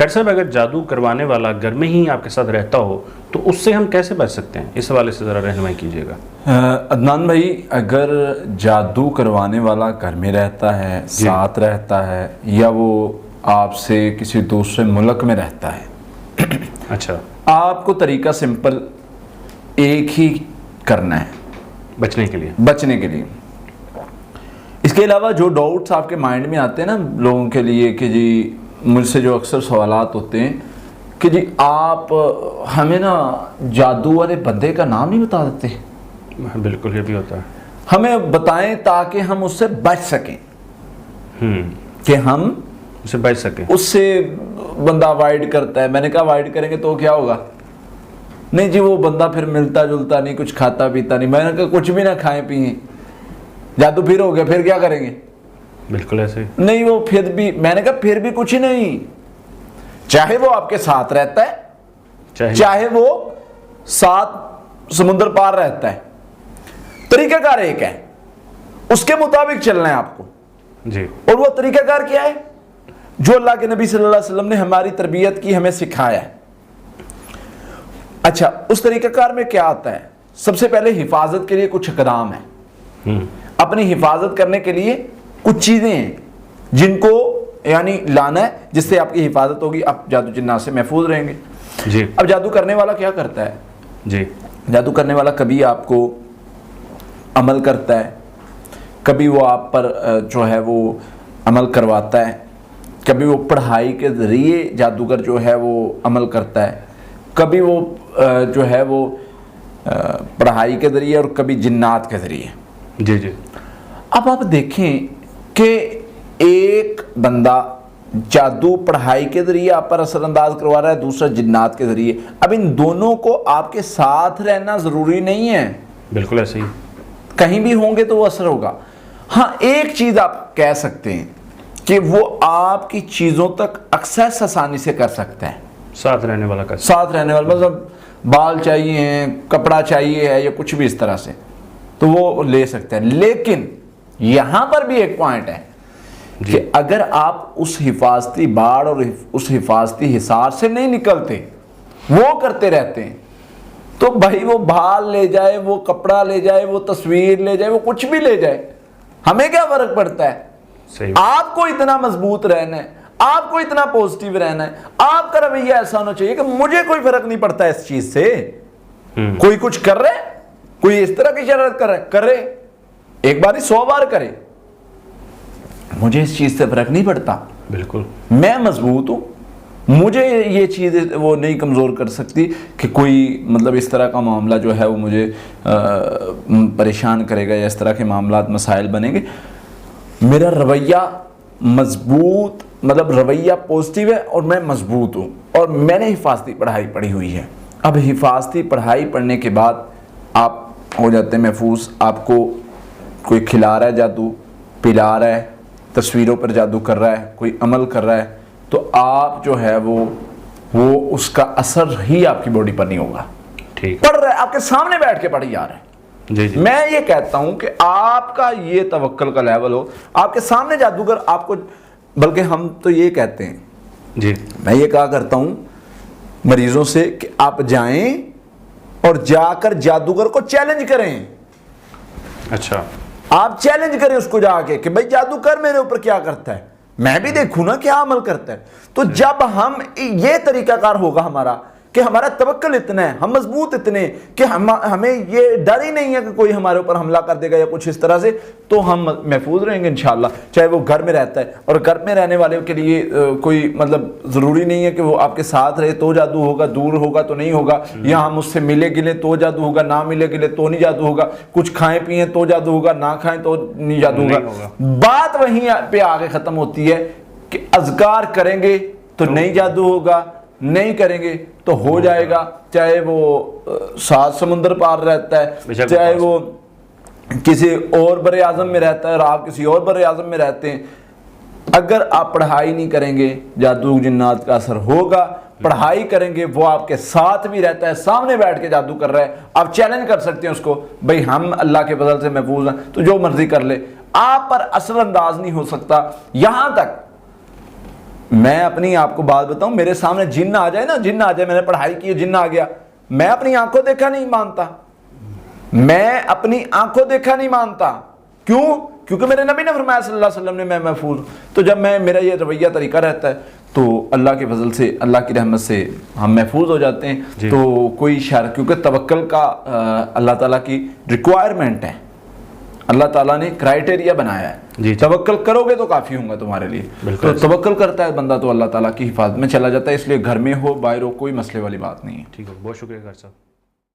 خیر صاحب، اگر جادو کروانے والا گھر میں ہی آپ کے ساتھ رہتا ہو تو اس سے ہم کیسے بچ سکتے ہیں؟ اس حوالے سے ذرا رہنمائی کیجیے گا۔ عدنان بھائی، اگر جادو کروانے والا گھر میں رہتا ہے، ساتھ رہتا ہے، یا وہ آپ سے کسی دوسرے ملک میں رہتا ہے، اچھا، آپ کو طریقہ سمپل ایک ہی کرنا ہے بچنے کے لیے۔ اس کے علاوہ جو ڈاؤٹس آپ کے مائنڈ میں آتے ہیں نا لوگوں کے لیے، کہ جی مجھ سے جو اکثر سوالات ہوتے ہیں کہ جی آپ ہمیں نا جادو والے بندے کا نام نہیں بتا دیتے۔ بالکل، یہ بھی ہوتا ہے۔ ہمیں بتائیں تاکہ ہم اس سے بچ سکیں، کہ ہم اس سے بچ سکیں۔ اس سے بندہ اوائڈ کرتا ہے۔ میں نے کہا اوائڈ کریں گے تو کیا ہوگا؟ نہیں جی، وہ بندہ پھر ملتا جلتا نہیں، کچھ کھاتا پیتا نہیں۔ میں نے کہا کچھ بھی نہ کھائیں پیئیں، جادو پھر ہو گیا، پھر کیا کریں گے؟ بالکل ایسے ہی۔ نہیں، وہ پھر بھی، میں نے کہا پھر بھی کچھ ہی نہیں، چاہے وہ آپ کے ساتھ رہتا ہے، چاہے وہ ساتھ سمندر پار رہتا ہے، طریقہ کار ایک ہے، اس کے مطابق چلنا ہے آپ کو جی۔ اور وہ طریقہ کار کیا ہے؟ جو اللہ کے نبی صلی اللہ علیہ وسلم نے ہماری تربیت کی، ہمیں سکھایا ہے۔ اچھا، اس طریقہ کار میں کیا آتا ہے؟ سب سے پہلے حفاظت کے لیے کچھ اقدام ہیں۔ اپنی حفاظت کرنے کے لیے کچھ چیزیں ہیں جن کو یعنی لانا ہے، جس سے آپ کی حفاظت ہوگی، آپ جادو جنات سے محفوظ رہیں گے۔ جی۔ اب جادو کرنے والا کیا کرتا ہے؟ جی، جادو کرنے والا کبھی آپ کو عمل کرتا ہے، کبھی وہ آپ پر جو ہے وہ عمل کرواتا ہے، کبھی وہ پڑھائی کے ذریعے جادوگر جو ہے وہ عمل کرتا ہے، کبھی وہ جو ہے وہ پڑھائی کے ذریعے، اور کبھی جنات کے ذریعے۔ جی جی۔ اب آپ دیکھیں کہ ایک بندہ جادو پڑھائی کے ذریعے آپ پر اثر انداز کروا رہا ہے، دوسرا جنات کے ذریعے۔ اب ان دونوں کو آپ کے ساتھ رہنا ضروری نہیں ہے، بالکل ایسے ہی، کہیں بھی ہوں گے تو وہ اثر ہوگا۔ ہاں، ایک چیز آپ کہہ سکتے ہیں کہ وہ آپ کی چیزوں تک ایکسیس آسانی سے کر سکتا ہے، ساتھ رہنے والا کا، ساتھ رہنے والا، مطلب بال چاہیے ہیں، کپڑا چاہیے ہے، یا کچھ بھی اس طرح سے، تو وہ لے سکتے ہیں۔ لیکن یہاں پر بھی ایک پوائنٹ ہے کہ اگر آپ اس حفاظتی باڑ اور اس حفاظتی حصار سے نہیں نکلتے، وہ کرتے رہتے ہیں، تو بھائی وہ بال لے جائے، وہ کپڑا لے جائے، وہ تصویر لے جائے، وہ کچھ بھی لے جائے، ہمیں کیا فرق پڑتا ہے؟ صحیح۔ آپ کو اتنا مضبوط رہنا ہے، آپ کو اتنا پوزیٹیو رہنا ہے، آپ کا رویہ ایسا ہونا چاہیے کہ مجھے کوئی فرق نہیں پڑتا اس چیز سے۔ کوئی کچھ کر رہے، کوئی اس طرح کی شرارت کر رہا ہے، کرے، ایک بار ہی 100 بار کرے، مجھے اس چیز سے فرق نہیں پڑتا۔ بالکل، میں مضبوط ہوں، مجھے یہ چیز وہ نہیں کمزور کر سکتی کہ کوئی مطلب اس طرح کا معاملہ جو ہے وہ مجھے پریشان کرے گا، یا اس طرح کے معاملات مسائل بنیں گے۔ میرا رویہ مضبوط، مطلب رویہ پوزیٹیو ہے، اور میں مضبوط ہوں، اور میں نے حفاظتی پڑھائی پڑھی ہوئی ہے۔ اب حفاظتی پڑھائی پڑھنے کے بعد آپ ہو جاتے ہیں محفوظ۔ آپ کو کوئی کھلا رہا ہے جادو، پلا رہا ہے، تصویروں پر جادو کر رہا ہے، کوئی عمل کر رہا ہے، تو آپ جو ہے وہ اس کا اثر ہی آپ کی باڈی پر نہیں ہوگا۔ ٹھیک، پڑھ رہا ہے، آپ کے سامنے بیٹھ کے پڑھی جا رہا ہے۔ جی جی۔ میں یہ کہتا ہوں کہ آپ کا یہ توکل کا لیول ہو، آپ کے سامنے جادوگر آپ کو، بلکہ ہم تو یہ کہتے ہیں، جی، میں یہ کہا کرتا ہوں مریضوں سے کہ آپ جائیں اور جا کر جادوگر کو چیلنج کریں۔ اچھا، آپ چیلنج کریں اس کو جا کے کہ بھائی جادوگر میرے اوپر کیا کرتا ہے، میں بھی دیکھوں نا کیا عمل کرتا ہے۔ تو جب ہم یہ طریقہ کار ہوگا ہمارا کہ ہمارا توکل اتنا ہے، ہم مضبوط اتنے کہ ہمیں یہ ڈر ہی نہیں ہے کہ کوئی ہمارے اوپر حملہ کر دے گا یا کچھ اس طرح سے، تو ہم محفوظ رہیں گے انشاءاللہ۔ چاہے وہ گھر میں رہتا ہے، اور گھر میں رہنے والے کے لیے کوئی مطلب ضروری نہیں ہے کہ وہ آپ کے ساتھ رہے تو جادو ہوگا، دور ہوگا تو نہیں ہوگا، یا ہم اس سے ملے گلے تو جادو ہوگا، نہ ملے گلے تو نہیں جادو ہوگا، کچھ کھائیں پئیں تو جادو ہوگا، نہ کھائیں تو نہیں جادو ہوگا۔ بات وہیں پہ آگے ختم ہوتی ہے کہ اذکار کریں گے تو نہیں جادو ہوگا، نہیں کریں گے تو ہو جائے گا، چاہے وہ 7 سمندر پار رہتا ہے، چاہے وہ کسی اور بر اعظم میں رہتا ہے اور آپ کسی اور بر اعظم میں رہتے ہیں۔ اگر آپ پڑھائی نہیں کریں گے جادو جنات کا اثر ہوگا، پڑھائی کریں گے وہ آپ کے ساتھ بھی رہتا ہے، سامنے بیٹھ کے جادو کر رہا ہے، آپ چیلنج کر سکتے ہیں اس کو، بھئی ہم اللہ کے فضل سے محفوظ ہیں تو جو مرضی کر لے، آپ پر اثر انداز نہیں ہو سکتا۔ یہاں تک میں اپنی آپ کو بات بتاؤں, میرے سامنے جن آ جائے نا, جن آ جائے, میں نے پڑھائی کی, جن آ گیا, میں اپنی آنکھوں دیکھا نہیں مانتا, میں اپنی آنکھوں دیکھا نہیں مانتا. کیوں؟ کیونکہ میرے نبی نے فرمایا صلی اللہ علیہ وسلم نے میں محفوظ. تو جب میرا یہ رویہ طریقہ رہتا ہے تو اللہ کے فضل سے, اللہ کی رحمت سے ہم محفوظ ہو جاتے ہیں. تو کوئی شر, کیونکہ توکل کا اللہ تعالیٰ کی ریکوائرمنٹ ہے, اللہ تعالیٰ نے کرائٹیریا بنایا ہے. توکل کرو گے تو کافی ہوں گا تمہارے لیے. تو توکل کرتا ہے بندہ تو اللہ تعالیٰ کی حفاظت میں چلا جاتا ہے. اس لیے گھر میں ہو باہر ہو کوئی مسئلے والی بات نہیں ہے. ٹھیک ہے, بہت شکریہ خیر صاحب.